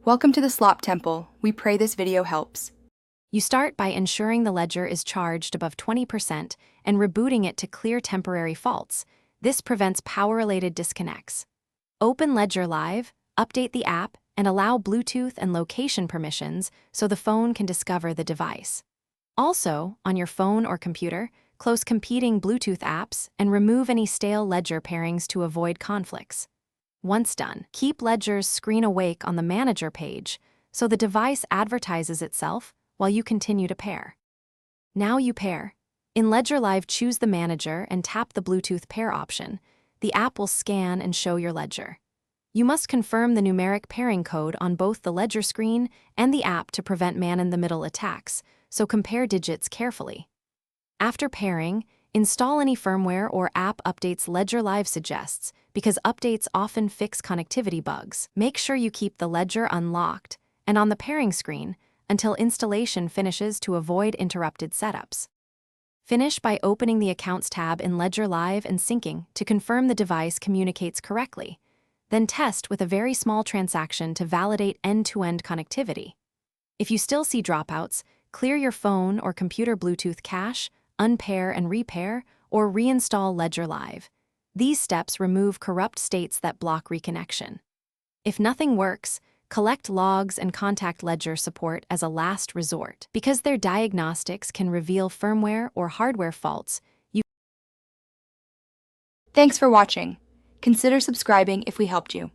Welcome to the Slop Temple. We pray this video helps. You start by ensuring the ledger is charged above 20% and rebooting it to clear temporary faults. This prevents power-related disconnects. Open Ledger Live, update the app, and allow Bluetooth and location permissions so the phone can discover the device. Also, on your phone or computer, close competing Bluetooth apps and remove any stale Ledger pairings to avoid conflicts. Once done, keep Ledger's screen awake on the Manager page so the device advertises itself while you continue to pair. Now you pair. In Ledger Live, choose the Manager and tap the Bluetooth pair option. The app will scan and show your Ledger. You must confirm the numeric pairing code on both the Ledger screen and the app to prevent man-in-the-middle attacks, so compare digits carefully. After pairing, install any firmware or app updates Ledger Live suggests, because updates often fix connectivity bugs. Make sure you keep the Ledger unlocked and on the pairing screen until installation finishes to avoid interrupted setups. Finish by opening the Accounts tab in Ledger Live and syncing to confirm the device communicates correctly. Then test with a very small transaction to validate end-to-end connectivity. If you still see dropouts, clear your phone or computer Bluetooth cache, unpair and repair, or reinstall Ledger Live. These steps remove corrupt states that block reconnection. If nothing works, collect logs and contact Ledger support as a last resort. Because their diagnostics can reveal firmware or hardware faults, Thanks for watching. Consider subscribing if we helped you.